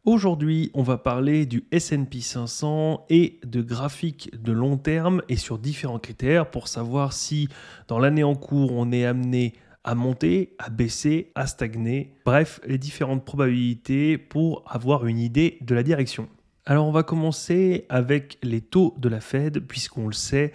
Aujourd'hui, on va parler du S&P 500 et de graphiques de long terme et sur différents critères pour savoir si dans l'année en cours, on est amené à monter, à baisser, à stagner. Bref, les différentes probabilités pour avoir une idée de la direction. Alors, on va commencer avec les taux de la Fed, puisqu'on le sait,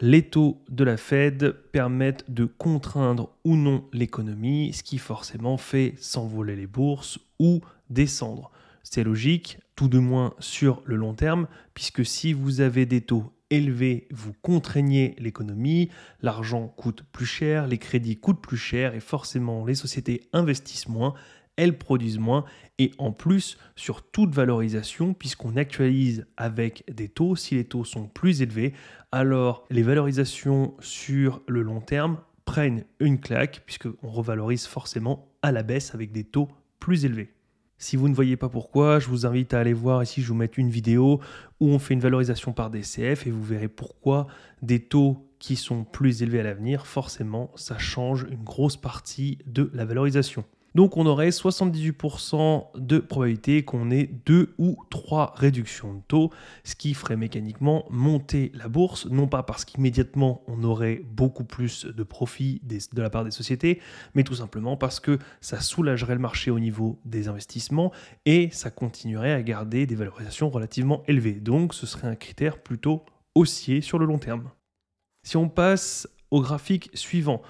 les taux de la Fed permettent de contraindre ou non l'économie, ce qui forcément fait s'envoler les bourses ou descendre. C'est logique, tout de moins sur le long terme, puisque si vous avez des taux élevés, vous contraignez l'économie, l'argent coûte plus cher, les crédits coûtent plus cher et forcément les sociétés investissent moins, elles produisent moins et en plus sur toute valorisation puisqu'on actualise avec des taux. Si les taux sont plus élevés, alors les valorisations sur le long terme prennent une claque puisqu'on revalorise forcément à la baisse avec des taux plus élevés. Si vous ne voyez pas pourquoi, je vous invite à aller voir ici, je vous mets une vidéo où on fait une valorisation par DCF et vous verrez pourquoi des taux qui sont plus élevés à l'avenir, forcément, ça change une grosse partie de la valorisation. Donc on aurait 78% de probabilité qu'on ait 2 ou 3 réductions de taux, ce qui ferait mécaniquement monter la bourse, non pas parce qu'immédiatement on aurait beaucoup plus de profit de la part des sociétés, mais tout simplement parce que ça soulagerait le marché au niveau des investissements et ça continuerait à garder des valorisations relativement élevées. Donc ce serait un critère plutôt haussier sur le long terme. Si on passe au graphique suivant,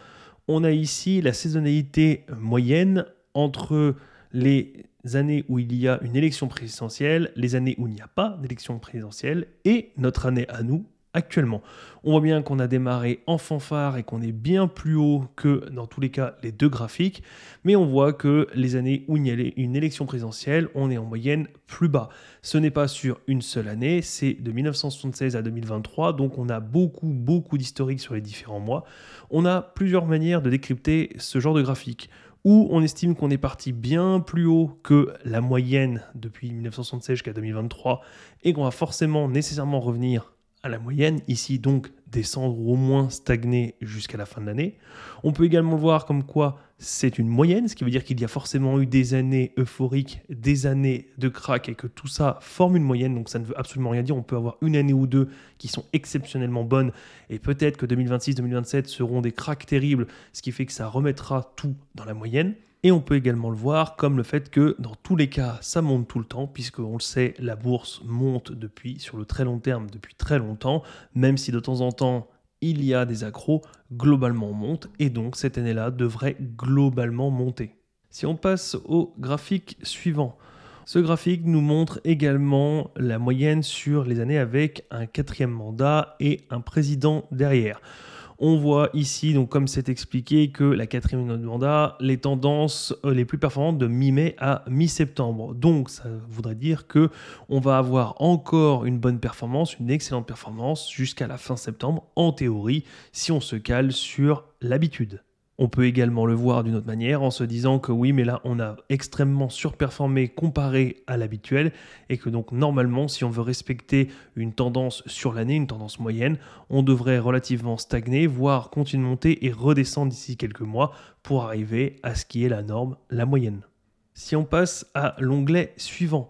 on a ici la saisonnalité moyenne entre les années où il y a une élection présidentielle, les années où il n'y a pas d'élection présidentielle et notre année à nous actuellement. On voit bien qu'on a démarré en fanfare et qu'on est bien plus haut que dans tous les cas les deux graphiques, mais on voit que les années où il y a une élection présidentielle, on est en moyenne plus bas. Ce n'est pas sur une seule année, c'est de 1976 à 2023, donc on a beaucoup d'historique sur les différents mois. On a plusieurs manières de décrypter ce genre de graphique où on estime qu'on est parti bien plus haut que la moyenne depuis 1976 jusqu'à 2023 et qu'on va forcément nécessairement revenir à la moyenne, ici donc descendre ou au moins stagner jusqu'à la fin de l'année. On peut également voir comme quoi c'est une moyenne, ce qui veut dire qu'il y a forcément eu des années euphoriques, des années de crack et que tout ça forme une moyenne, donc ça ne veut absolument rien dire. On peut avoir une année ou deux qui sont exceptionnellement bonnes et peut-être que 2026-2027 seront des cracks terribles, ce qui fait que ça remettra tout dans la moyenne. Et on peut également le voir comme le fait que dans tous les cas, ça monte tout le temps, puisqu'on le sait, la bourse monte sur le très long terme depuis très longtemps, même si de temps en temps, il y a des accros, globalement on monte, et donc cette année-là devrait globalement monter. Si on passe au graphique suivant, ce graphique nous montre également la moyenne sur les années avec un quatrième mandat et un président derrière. On voit ici, donc comme c'est expliqué, que la quatrième mandat, les tendances les plus performantes de mi-mai à mi-septembre. Donc ça voudrait dire que on va avoir encore une bonne performance, une excellente performance jusqu'à la fin septembre, en théorie, si on se cale sur l'habitude. On peut également le voir d'une autre manière en se disant que oui, mais là, on a extrêmement surperformé comparé à l'habituel et que donc normalement, si on veut respecter une tendance sur l'année, une tendance moyenne, on devrait relativement stagner, voire continuer de monter et redescendre d'ici quelques mois pour arriver à ce qui est la norme, la moyenne. Si on passe à l'onglet suivant,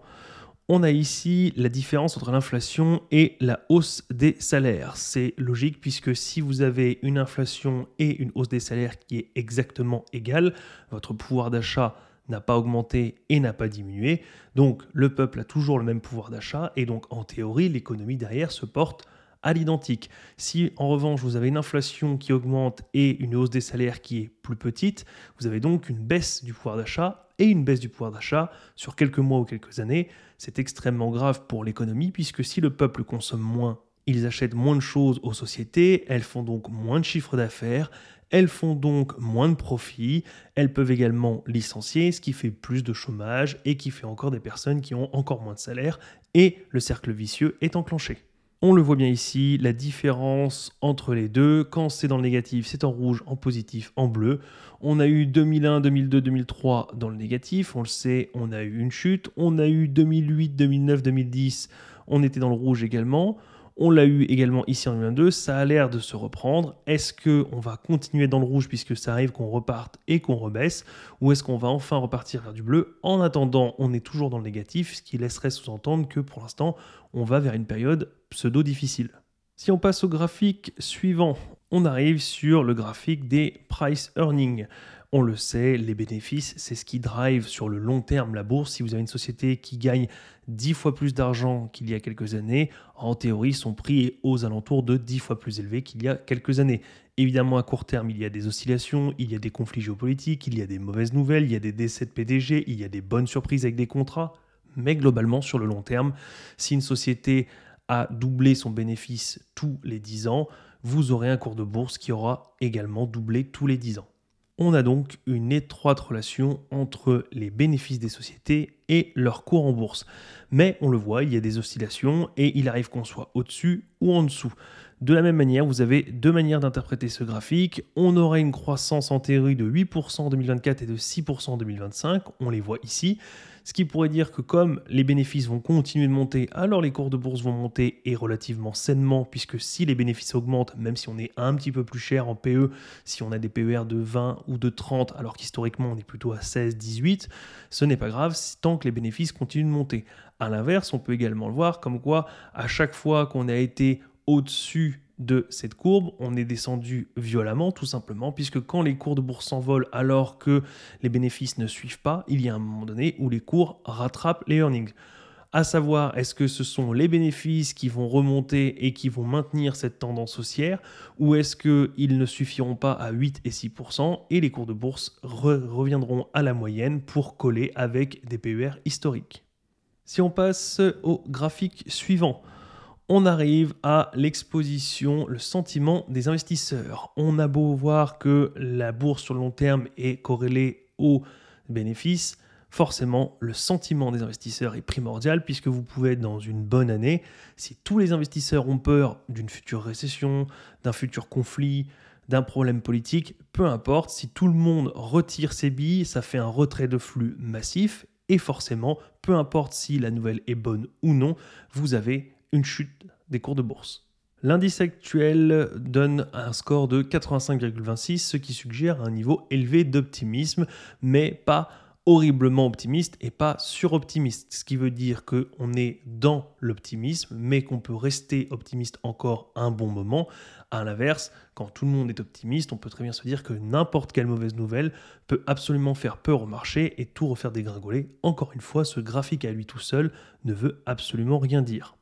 on a ici la différence entre l'inflation et la hausse des salaires. C'est logique puisque si vous avez une inflation et une hausse des salaires qui est exactement égale, votre pouvoir d'achat n'a pas augmenté et n'a pas diminué. Donc le peuple a toujours le même pouvoir d'achat et donc en théorie l'économie derrière se porte à l'identique. Si en revanche vous avez une inflation qui augmente et une hausse des salaires qui est plus petite, vous avez donc une baisse du pouvoir d'achat et une baisse du pouvoir d'achat sur quelques mois ou quelques années. C'est extrêmement grave pour l'économie puisque si le peuple consomme moins, ils achètent moins de choses aux sociétés, elles font donc moins de chiffre d'affaires, elles font donc moins de profits, elles peuvent également licencier, ce qui fait plus de chômage et qui fait encore des personnes qui ont encore moins de salaire et le cercle vicieux est enclenché. On le voit bien ici, la différence entre les deux, quand c'est dans le négatif, c'est en rouge, en positif, en bleu. On a eu 2001, 2002, 2003 dans le négatif, on le sait, on a eu une chute. On a eu 2008, 2009, 2010, on était dans le rouge également. On l'a eu également ici en 2022, ça a l'air de se reprendre. Est-ce qu'on va continuer dans le rouge puisque ça arrive qu'on reparte et qu'on rebaisse, ou est-ce qu'on va enfin repartir vers du bleu? En attendant, on est toujours dans le négatif, ce qui laisserait sous-entendre que pour l'instant, on va vers une période pseudo-difficile. Si on passe au graphique suivant, on arrive sur le graphique des price earnings. On le sait, les bénéfices, c'est ce qui drive sur le long terme la bourse. Si vous avez une société qui gagne 10 fois plus d'argent qu'il y a quelques années, en théorie, son prix est aux alentours de 10 fois plus élevé qu'il y a quelques années. Évidemment, à court terme, il y a des oscillations, il y a des conflits géopolitiques, il y a des mauvaises nouvelles, il y a des décès de PDG, il y a des bonnes surprises avec des contrats. Mais globalement, sur le long terme, si une société a doublé son bénéfice tous les 10 ans, vous aurez un cours de bourse qui aura également doublé tous les 10 ans. On a donc une étroite relation entre les bénéfices des sociétés et leur cours en bourse. Mais on le voit, il y a des oscillations et il arrive qu'on soit au-dessus ou en dessous. De la même manière, vous avez deux manières d'interpréter ce graphique. On aurait une croissance en théorie de 8% en 2024 et de 6% en 2025. On les voit ici. Ce qui pourrait dire que comme les bénéfices vont continuer de monter, alors les cours de bourse vont monter et relativement sainement, puisque si les bénéfices augmentent, même si on est un petit peu plus cher en PE, si on a des PER de 20 ou de 30, alors qu'historiquement on est plutôt à 16, 18, ce n'est pas grave tant que les bénéfices continuent de monter. À l'inverse, on peut également le voir comme quoi à chaque fois qu'on a été au-dessus de cette courbe, on est descendu violemment, tout simplement, puisque quand les cours de bourse s'envolent alors que les bénéfices ne suivent pas, il y a un moment donné où les cours rattrapent les earnings. À savoir, est-ce que ce sont les bénéfices qui vont remonter et qui vont maintenir cette tendance haussière, ou est-ce qu'ils ne suffiront pas à 8 et 6% et les cours de bourse reviendront à la moyenne pour coller avec des PER historiques. Si on passe au graphique suivant, on arrive à l'exposition, le sentiment des investisseurs. On a beau voir que la bourse sur le long terme est corrélée aux bénéfices, forcément le sentiment des investisseurs est primordial puisque vous pouvez être dans une bonne année. Si tous les investisseurs ont peur d'une future récession, d'un futur conflit, d'un problème politique, peu importe, si tout le monde retire ses billes, ça fait un retrait de flux massif et forcément, peu importe si la nouvelle est bonne ou non, vous avez une chute des cours de bourse. L'indice actuel donne un score de 85,26, ce qui suggère un niveau élevé d'optimisme, mais pas horriblement optimiste et pas suroptimiste, ce qui veut dire qu'on est dans l'optimisme, mais qu'on peut rester optimiste encore un bon moment. À l'inverse, quand tout le monde est optimiste, on peut très bien se dire que n'importe quelle mauvaise nouvelle peut absolument faire peur au marché et tout refaire dégringoler. Encore une fois, ce graphique à lui tout seul ne veut absolument rien dire.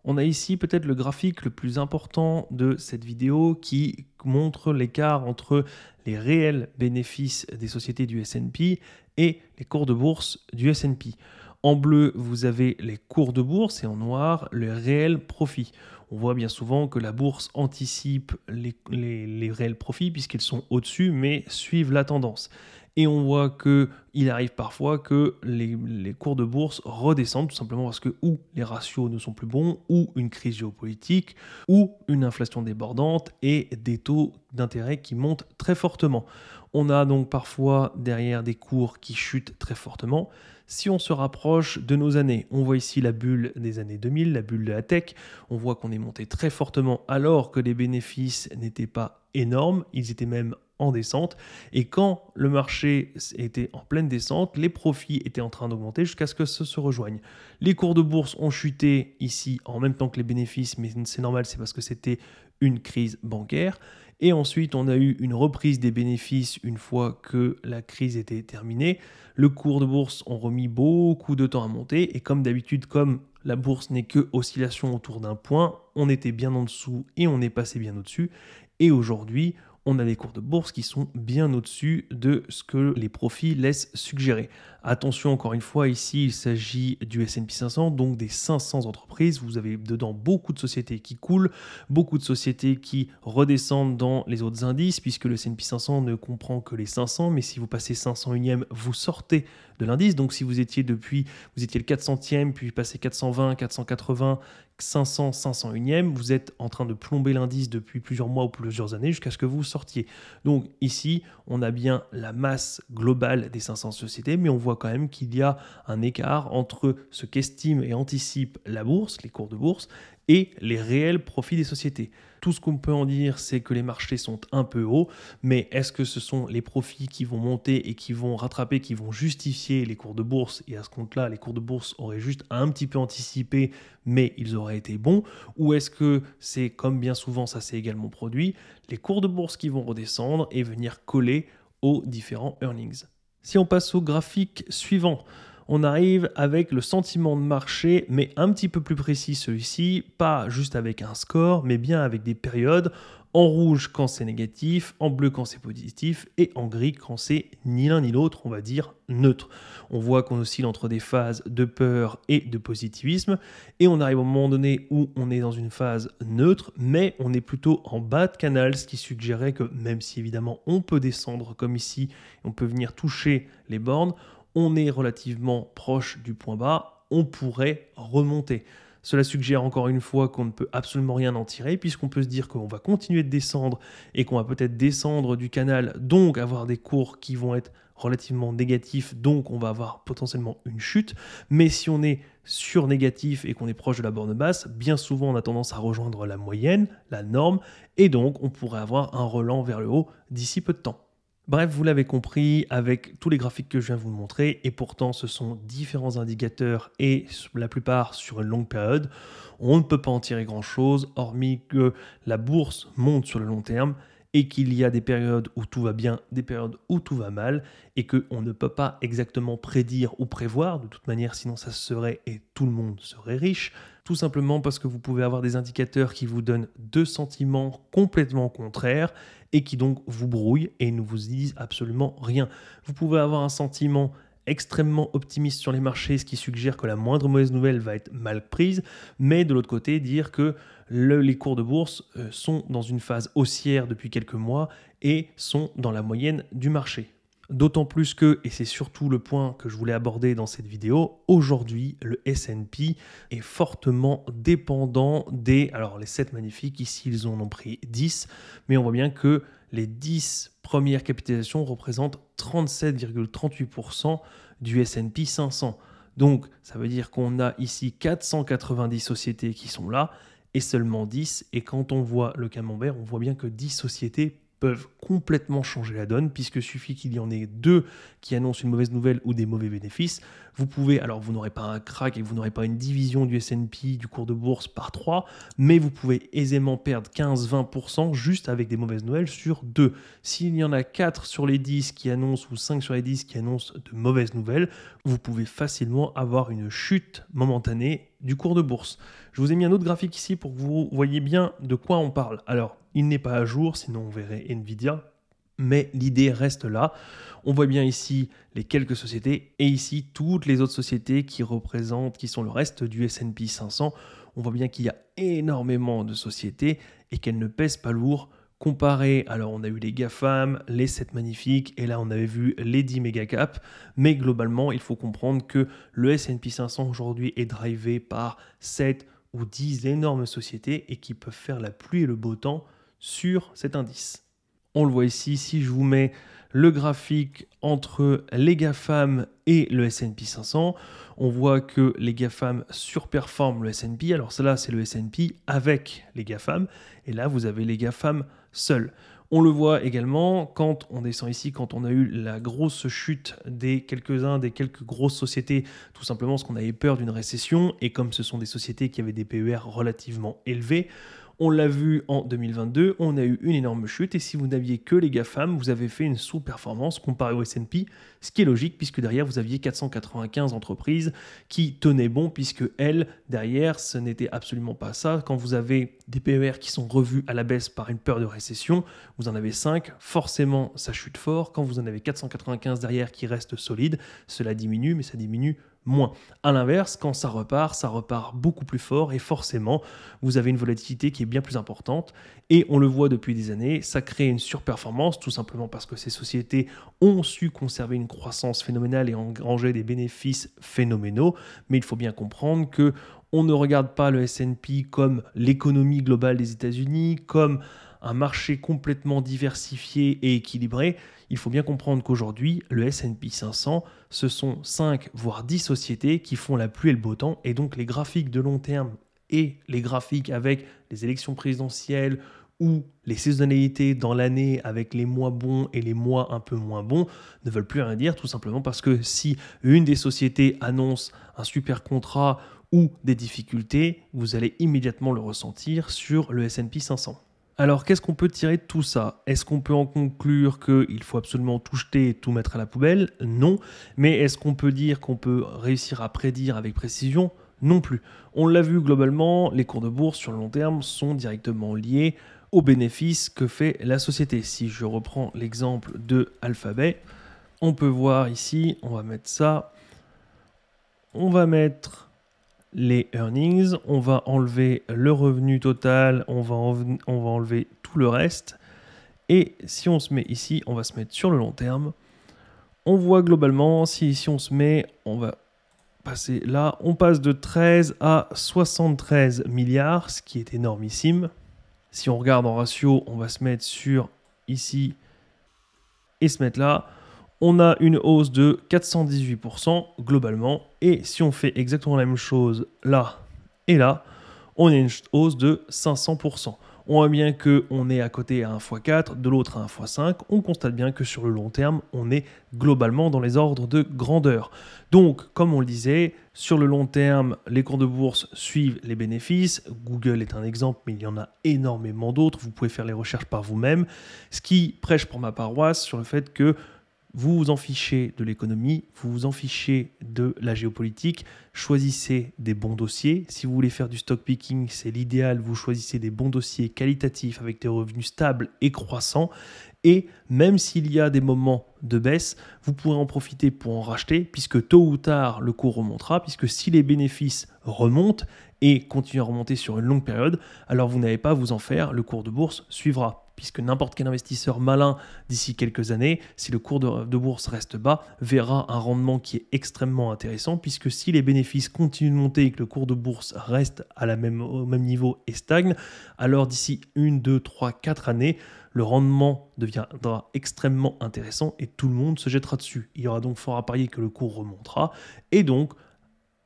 On a ici peut-être le graphique le plus important de cette vidéo qui montre l'écart entre les réels bénéfices des sociétés du S&P et les cours de bourse du S&P. En bleu, vous avez les cours de bourse et en noir, le réel profit. On voit bien souvent que la bourse anticipe les réels profits puisqu'ils sont au-dessus mais suivent la tendance. Et on voit qu'il arrive parfois que les cours de bourse redescendent tout simplement parce que ou les ratios ne sont plus bons, ou une crise géopolitique, ou une inflation débordante et des taux d'intérêt qui montent très fortement. On a donc parfois derrière des cours qui chutent très fortement. Si on se rapproche de nos années, on voit ici la bulle des années 2000, la bulle de la tech, on voit qu'on est monté très fortement alors que les bénéfices n'étaient pas énormes, ils étaient même en descente, et quand le marché était en pleine descente, les profits étaient en train d'augmenter jusqu'à ce que ce se rejoigne. Les cours de bourse ont chuté ici en même temps que les bénéfices, mais c'est normal, c'est parce que c'était une crise bancaire. Et ensuite, on a eu une reprise des bénéfices une fois que la crise était terminée. Le cours de bourse ont remis beaucoup de temps à monter, et comme d'habitude, comme la bourse n'est que oscillation autour d'un point, on était bien en dessous et on est passé bien au-dessus. Et aujourd'hui, on a des cours de bourse qui sont bien au-dessus de ce que les profits laissent suggérer. Attention, encore une fois, ici, il s'agit du S&P 500, donc des 500 entreprises. Vous avez dedans beaucoup de sociétés qui coulent, beaucoup de sociétés qui redescendent dans les autres indices, puisque le S&P 500 ne comprend que les 500, mais si vous passez 501e, vous sortez de l'indice. Donc si vous étiez le 400e, puis passez 420, 480, 500, 501e, vous êtes en train de plomber l'indice depuis plusieurs mois ou plusieurs années jusqu'à ce que vous sortiez. Donc ici, on a bien la masse globale des 500 sociétés, mais on voit quand même qu'il y a un écart entre ce qu'estime et anticipe la bourse, les cours de bourse, et les réels profits des sociétés. Tout ce qu'on peut en dire, c'est que les marchés sont un peu hauts, mais est-ce que ce sont les profits qui vont monter et qui vont rattraper, qui vont justifier les cours de bourse? Et à ce compte-là, les cours de bourse auraient juste un petit peu anticipé, mais ils auraient été bons. Ou est-ce que c'est, comme bien souvent ça s'est également produit, les cours de bourse qui vont redescendre et venir coller aux différents earnings? Si on passe au graphique suivant, on arrive avec le sentiment de marché, mais un petit peu plus précis celui-ci, pas juste avec un score, mais bien avec des périodes, en rouge quand c'est négatif, en bleu quand c'est positif, et en gris quand c'est ni l'un ni l'autre, on va dire neutre. On voit qu'on oscille entre des phases de peur et de positivisme, et on arrive au moment donné où on est dans une phase neutre, mais on est plutôt en bas de canal, ce qui suggérait que même si évidemment on peut descendre comme ici, on peut venir toucher les bornes, on est relativement proche du point bas, on pourrait remonter. Cela suggère encore une fois qu'on ne peut absolument rien en tirer, puisqu'on peut se dire qu'on va continuer de descendre et qu'on va peut-être descendre du canal, donc avoir des cours qui vont être relativement négatifs, donc on va avoir potentiellement une chute. Mais si on est sur négatif et qu'on est proche de la borne basse, bien souvent on a tendance à rejoindre la moyenne, la norme, et donc on pourrait avoir un relent vers le haut d'ici peu de temps. Bref, vous l'avez compris avec tous les graphiques que je viens de vous montrer, et pourtant ce sont différents indicateurs et la plupart sur une longue période. On ne peut pas en tirer grand-chose, hormis que la bourse monte sur le long terme et qu'il y a des périodes où tout va bien, des périodes où tout va mal, et qu'on ne peut pas exactement prédire ou prévoir, de toute manière sinon ça se serait et tout le monde serait riche, tout simplement parce que vous pouvez avoir des indicateurs qui vous donnent deux sentiments complètement contraires et qui donc vous brouillent et ne vous disent absolument rien. Vous pouvez avoir un sentiment extrêmement optimiste sur les marchés, ce qui suggère que la moindre mauvaise nouvelle va être mal prise, mais de l'autre côté, dire que les cours de bourse sont dans une phase haussière depuis quelques mois et sont dans la moyenne du marché. D'autant plus que, et c'est surtout le point que je voulais aborder dans cette vidéo, aujourd'hui le S&P est fortement dépendant alors les 7 magnifiques, ici ils en ont pris 10, mais on voit bien que les 10 premières capitalisations représentent 37,38% du S&P 500. Donc ça veut dire qu'on a ici 490 sociétés qui sont là et seulement 10, et quand on voit le camembert, on voit bien que 10 sociétés peuvent complètement changer la donne, puisque suffit qu'il y en ait 2 qui annoncent une mauvaise nouvelle ou des mauvais bénéfices. Vous pouvez, alors vous n'aurez pas un crack et vous n'aurez pas une division du S&P, du cours de bourse par 3, mais vous pouvez aisément perdre 15-20% juste avec des mauvaises nouvelles sur 2. S'il y en a 4 sur les 10 qui annoncent ou 5 sur les 10 qui annoncent de mauvaises nouvelles, vous pouvez facilement avoir une chute momentanée du cours de bourse. Je vous ai mis un autre graphique ici pour que vous voyez bien de quoi on parle. Alors, il n'est pas à jour, sinon on verrait Nvidia, mais l'idée reste là. On voit bien ici les quelques sociétés et ici toutes les autres sociétés qui sont le reste du S&P 500. On voit bien qu'il y a énormément de sociétés et qu'elles ne pèsent pas lourd. Comparé, alors on a eu les GAFAM, les 7 magnifiques, et là on avait vu les 10 mégacaps, mais globalement il faut comprendre que le S&P 500 aujourd'hui est drivé par 7 ou 10 énormes sociétés et qui peuvent faire la pluie et le beau temps sur cet indice. On le voit ici, si je vous mets le graphique entre les GAFAM et le S&P 500, on voit que les GAFAM surperforment le S&P. Alors cela, c'est le S&P avec les GAFAM, et là, vous avez les GAFAM seuls. On le voit également quand on descend ici, quand on a eu la grosse chute des quelques grosses sociétés, tout simplement parce qu'on avait peur d'une récession, et comme ce sont des sociétés qui avaient des PER relativement élevés, on l'a vu en 2022, on a eu une énorme chute, et si vous n'aviez que les GAFAM, vous avez fait une sous-performance comparée au S&P, ce qui est logique puisque derrière vous aviez 495 entreprises qui tenaient bon, puisque elles, derrière, ce n'était absolument pas ça. Quand vous avez des PER qui sont revus à la baisse par une peur de récession, vous en avez 5, forcément ça chute fort. Quand vous en avez 495 derrière qui restent solides, cela diminue, mais ça diminue moins. À l'inverse, quand ça repart beaucoup plus fort et forcément, vous avez une volatilité qui est bien plus importante. Et on le voit depuis des années, ça crée une surperformance, tout simplement parce que ces sociétés ont su conserver une croissance phénoménale et engranger des bénéfices phénoménaux. Mais il faut bien comprendre que on ne regarde pas le S&P comme l'économie globale des États-Unis, comme un marché complètement diversifié et équilibré. Il faut bien comprendre qu'aujourd'hui, le S&P 500, ce sont 5 voire 10 sociétés qui font la pluie et le beau temps. Et donc les graphiques de long terme et les graphiques avec les élections présidentielles ou les saisonnalités dans l'année avec les mois bons et les mois un peu moins bons ne veulent plus rien dire, tout simplement parce que si une des sociétés annonce un super contrat ou des difficultés, vous allez immédiatement le ressentir sur le S&P 500. Alors, qu'est-ce qu'on peut tirer de tout ça? Est-ce qu'on peut en conclure qu'il faut absolument tout jeter et tout mettre à la poubelle? Non. Mais est-ce qu'on peut dire qu'on peut réussir à prédire avec précision? Non plus. On l'a vu globalement, les cours de bourse sur le long terme sont directement liés aux bénéfices que fait la société. Si je reprends l'exemple de Alphabet, on peut voir ici, on va mettre ça, on va mettre les earnings, on va enlever le revenu total, on va enlever tout le reste. Et si on se met ici, on va se mettre sur le long terme. On voit globalement, si ici on se met, on va passer là, on passe de 13 à 73 milliards, ce qui est énormissime. Si on regarde en ratio, on va se mettre sur ici et se mettre là. On a une hausse de 418% globalement. Et si on fait exactement la même chose là et là, on a une hausse de 500%. On voit bien qu'on est à côté à 1 x 4, de l'autre à 1 x 5. On constate bien que sur le long terme, on est globalement dans les ordres de grandeur. Donc, comme on le disait, sur le long terme, les cours de bourse suivent les bénéfices. Google est un exemple, mais il y en a énormément d'autres. Vous pouvez faire les recherches par vous-même. Ce qui prêche pour ma paroisse sur le fait que vous vous en fichez de l'économie, vous vous en fichez de la géopolitique, choisissez des bons dossiers. Si vous voulez faire du stock picking, c'est l'idéal, vous choisissez des bons dossiers qualitatifs avec des revenus stables et croissants. Et même s'il y a des moments de baisse, vous pourrez en profiter pour en racheter, puisque tôt ou tard, le cours remontera, puisque si les bénéfices remontent et continuent à remonter sur une longue période, alors vous n'avez pas à vous en faire, le cours de bourse suivra. Puisque n'importe quel investisseur malin d'ici quelques années, si le cours de bourse reste bas, verra un rendement qui est extrêmement intéressant, puisque si les bénéfices continuent de monter et que le cours de bourse reste au même niveau et stagne, alors d'ici 1, 2, 3, 4 années, le rendement deviendra extrêmement intéressant et tout le monde se jettera dessus. Il y aura donc fort à parier que le cours remontera et donc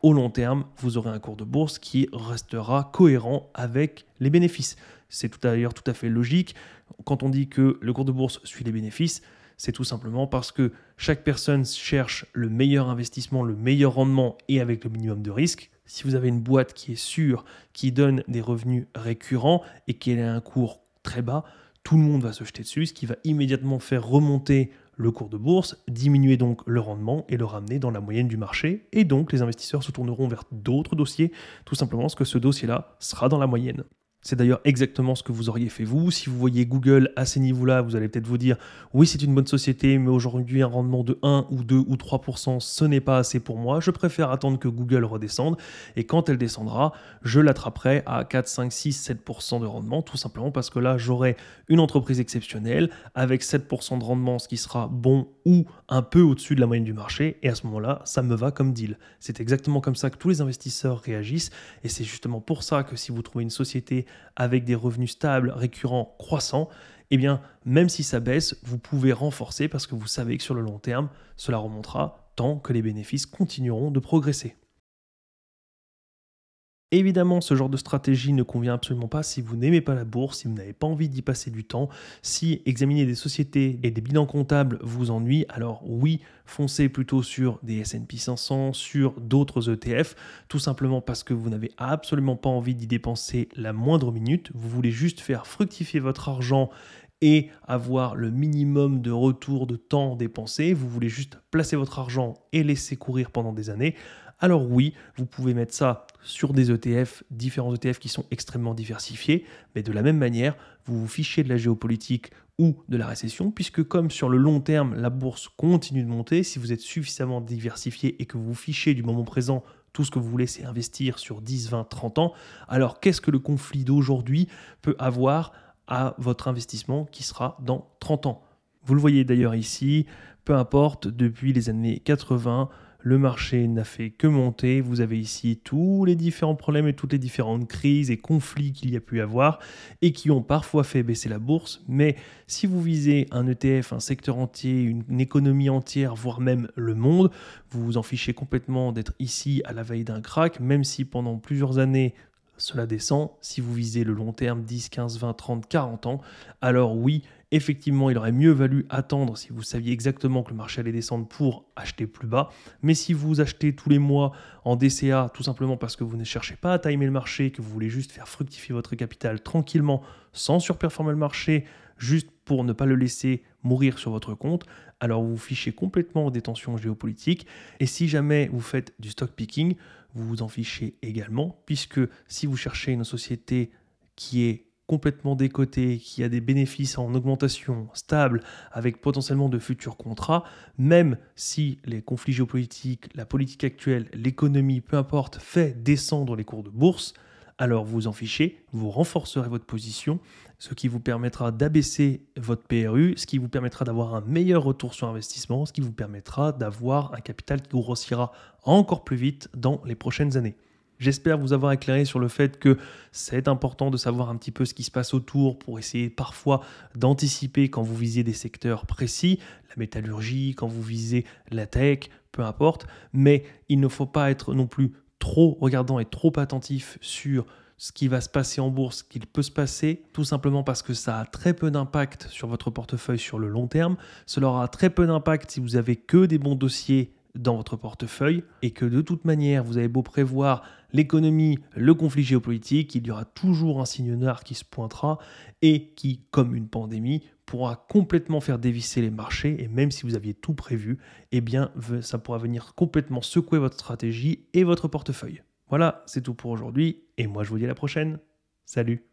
au long terme, vous aurez un cours de bourse qui restera cohérent avec les bénéfices. C'est d'ailleurs tout à fait logique. Quand on dit que le cours de bourse suit les bénéfices, c'est tout simplement parce que chaque personne cherche le meilleur investissement, le meilleur rendement et avec le minimum de risque. Si vous avez une boîte qui est sûre, qui donne des revenus récurrents et qui a un cours très bas, tout le monde va se jeter dessus, ce qui va immédiatement faire remonter le cours de bourse, diminuer donc le rendement et le ramener dans la moyenne du marché. Et donc, les investisseurs se tourneront vers d'autres dossiers, tout simplement parce que ce dossier-là sera dans la moyenne. C'est d'ailleurs exactement ce que vous auriez fait vous. Si vous voyez Google à ces niveaux-là, vous allez peut-être vous dire « Oui, c'est une bonne société, mais aujourd'hui, un rendement de 1 ou 2 ou 3%, ce n'est pas assez pour moi. Je préfère attendre que Google redescende. Et quand elle descendra, je l'attraperai à 4, 5, 6, 7% de rendement, tout simplement parce que là, j'aurai une entreprise exceptionnelle avec 7% de rendement, ce qui sera bon ou un peu au-dessus de la moyenne du marché. Et à ce moment-là, ça me va comme deal. » C'est exactement comme ça que tous les investisseurs réagissent. Et c'est justement pour ça que si vous trouvez une société avec des revenus stables, récurrents, croissants, eh bien, même si ça baisse, vous pouvez renforcer parce que vous savez que sur le long terme, cela remontera tant que les bénéfices continueront de progresser. Évidemment, ce genre de stratégie ne convient absolument pas si vous n'aimez pas la bourse, si vous n'avez pas envie d'y passer du temps, si examiner des sociétés et des bilans comptables vous ennuie, alors oui, foncez plutôt sur des S&P 500, sur d'autres ETF, tout simplement parce que vous n'avez absolument pas envie d'y dépenser la moindre minute, vous voulez juste faire fructifier votre argent et avoir le minimum de retour de temps dépensé, vous voulez juste placer votre argent et laisser courir pendant des années, alors oui, vous pouvez mettre ça sur des ETF, différents ETF qui sont extrêmement diversifiés, mais de la même manière, vous vous fichez de la géopolitique ou de la récession, puisque comme sur le long terme, la bourse continue de monter, si vous êtes suffisamment diversifié et que vous vous fichez du moment présent, tout ce que vous voulez, c'est investir sur 10, 20, 30 ans, alors qu'est-ce que le conflit d'aujourd'hui peut avoir à votre investissement qui sera dans 30 ans? Vous le voyez d'ailleurs ici, peu importe, depuis les années 80, le marché n'a fait que monter. Vous avez ici tous les différents problèmes et toutes les différentes crises et conflits qu'il y a pu avoir et qui ont parfois fait baisser la bourse. Mais si vous visez un ETF, un secteur entier, une économie entière, voire même le monde, vous vous en fichez complètement d'être ici à la veille d'un crack, même si pendant plusieurs années, cela descend. Si vous visez le long terme, 10, 15, 20, 30, 40 ans, alors oui, effectivement, il aurait mieux valu attendre si vous saviez exactement que le marché allait descendre pour acheter plus bas. Mais si vous achetez tous les mois en DCA, tout simplement parce que vous ne cherchez pas à timer le marché, que vous voulez juste faire fructifier votre capital tranquillement, sans surperformer le marché, juste pour ne pas le laisser mourir sur votre compte, alors vous vous fichez complètement des tensions géopolitiques. Et si jamais vous faites du stock picking, vous vous en fichez également, puisque si vous cherchez une société qui est complètement décoté, qui a des bénéfices en augmentation stable, avec potentiellement de futurs contrats, même si les conflits géopolitiques, la politique actuelle, l'économie, peu importe, fait descendre les cours de bourse, alors vous en fichez, vous renforcerez votre position, ce qui vous permettra d'abaisser votre PRU, ce qui vous permettra d'avoir un meilleur retour sur investissement, ce qui vous permettra d'avoir un capital qui grossira encore plus vite dans les prochaines années. J'espère vous avoir éclairé sur le fait que c'est important de savoir un petit peu ce qui se passe autour pour essayer parfois d'anticiper quand vous visez des secteurs précis, la métallurgie, quand vous visez la tech, peu importe, mais il ne faut pas être non plus trop regardant et trop attentif sur ce qui va se passer en bourse, ce qu'il peut se passer, tout simplement parce que ça a très peu d'impact sur votre portefeuille sur le long terme. Cela aura très peu d'impact si vous avez que des bons dossiers dans votre portefeuille et que de toute manière, vous avez beau prévoir l'économie, le conflit géopolitique, il y aura toujours un signe noir qui se pointera et qui, comme une pandémie, pourra complètement faire dévisser les marchés et même si vous aviez tout prévu, eh bien, ça pourra venir complètement secouer votre stratégie et votre portefeuille. Voilà, c'est tout pour aujourd'hui et moi je vous dis à la prochaine. Salut!